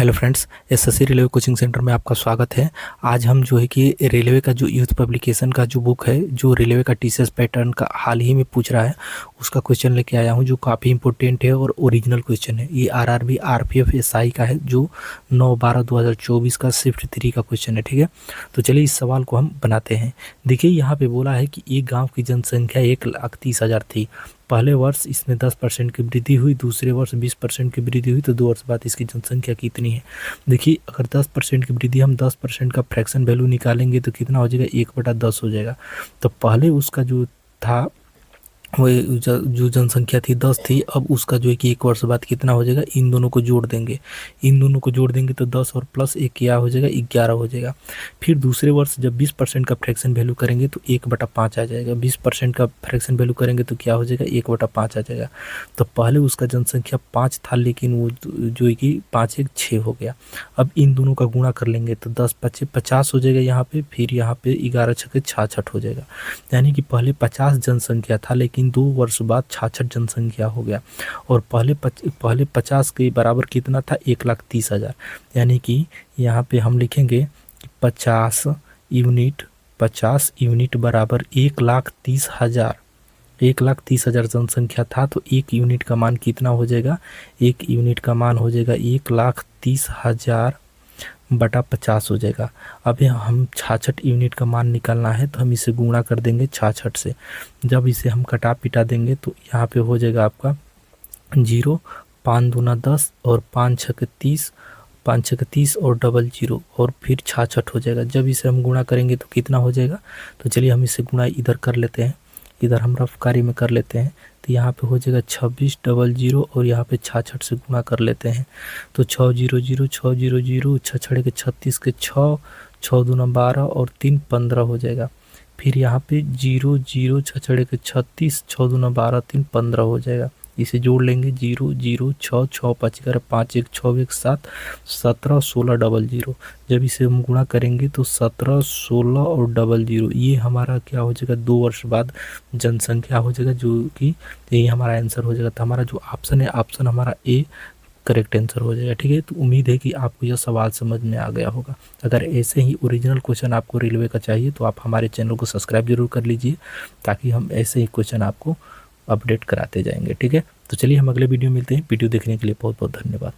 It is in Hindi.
Hello friends, SSC railway coaching centre में आपका स्वागत है। आज हम जो है कि रेलवे का जो यूथ पब्लिकेशन का जो बुक है, जो रेलवे का टीसीएस पैटर्न का हाल ही में पूछ रहा है, उसका क्वेश्चन लेके आया हूं जो काफ़ी इंपॉर्टेंट है और ओरिजिनल क्वेश्चन है। ये आरआरबी आरपीएफ एसआई का है, जो 9/12/2024 का शिफ्ट 3 का क्वेश्चन है। ठीक है, तो चलिए इस सवाल को हम बनाते हैं। देखिए यहाँ पे बोला है कि एक गाँव की जनसंख्या 1,30,000 थी। पहले वर्ष इसमें 10% की वृद्धि हुई, दूसरे वर्ष 20% की वृद्धि हुई, तो 2 वर्ष बाद इसकी जनसंख्या कितनी है। देखिए अगर 10% की वृद्धि, हम 10% का फ्रैक्शन वैल्यू निकालेंगे तो कितना हो जाएगा, 1/10 हो जाएगा। तो पहले उसका जो था वो जो जनसंख्या थी 10 थी, अब उसका जो है कि 1 वर्ष बाद कितना हो जाएगा, इन दोनों को जोड़ देंगे। इन दोनों को जोड़ देंगे तो 10 और प्लस 1 क्या हो जाएगा, 11 हो जाएगा। फिर दूसरे वर्ष जब 20% का फ्रैक्शन वैल्यू करेंगे तो 1/5 आ जाएगा। 20% का फ्रैक्शन वैल्यू करेंगे तो क्या हो जाएगा, 1/5 आ जाएगा। तो पहले उसका जनसंख्या 5 था, लेकिन वो जो है कि 5 1 6 हो गया। अब इन दोनों का गुणा कर लेंगे तो 10 5 50 हो जाएगा यहाँ पे, फिर यहाँ पे 11 6 66 हो जाएगा। यानी कि पहले 50 जनसंख्या था, लेकिन 2 वर्ष बाद 66 जनसंख्या हो गया। और पहले 50 के बराबर कितना था, 1,30,000। यानी कि यहाँ पे हम लिखेंगे कि 50 यूनिट बराबर 1,30,000। 1,30,000 जनसंख्या था, तो 1 यूनिट का मान कितना हो जाएगा, 1 यूनिट का मान हो जाएगा 1,30,000 बटा 50 हो जाएगा। अब हम 66 यूनिट का मान निकालना है, तो हम इसे गुणा कर देंगे 66 से। जब इसे हम कटा पिटा देंगे तो यहाँ पे हो जाएगा आपका 0, 5 दूना 10 और 5 छक 30, 5 छक 30 और डबल 0 और फिर 66 हो जाएगा। जब इसे हम गुणा करेंगे तो कितना हो जाएगा, तो चलिए हम इसे गुणा इधर कर लेते हैं, इधर हम रफ कार्य में कर लेते हैं। तो यहाँ पे हो जाएगा 26 डबल 0 और यहाँ पे 66 से गुणा कर लेते हैं। तो 6 0 0 6 0 0 6 छड़े के 36 के 6, 6 दूना 12 और 3 15 हो जाएगा। फिर यहाँ पे 0 0 6 छड़े के 36, 6 दूना 12 3 15 हो जाएगा। इसे जोड़ लेंगे 0 0 6 6 5 11 5 1 6 1 7 17 16 डबल 0। जब इसे हम गुणा करेंगे तो 17 16 और डबल 0, ये हमारा क्या हो जाएगा, 2 वर्ष बाद जनसंख्या हो जाएगा, जो कि यही हमारा आंसर हो जाएगा। तो हमारा जो ऑप्शन है, ऑप्शन हमारा ए करेक्ट आंसर हो जाएगा। ठीक है, तो उम्मीद है कि आपको यह सवाल समझ में आ गया होगा। अगर ऐसे ही ओरिजिनल क्वेश्चन आपको रेलवे का चाहिए तो आप हमारे चैनल को सब्सक्राइब जरूर कर लीजिए, ताकि हम ऐसे ही क्वेश्चन आपको अपडेट कराते जाएंगे। ठीक है, तो चलिए हम अगले वीडियो में मिलते हैं। वीडियो देखने के लिए बहुत बहुत धन्यवाद।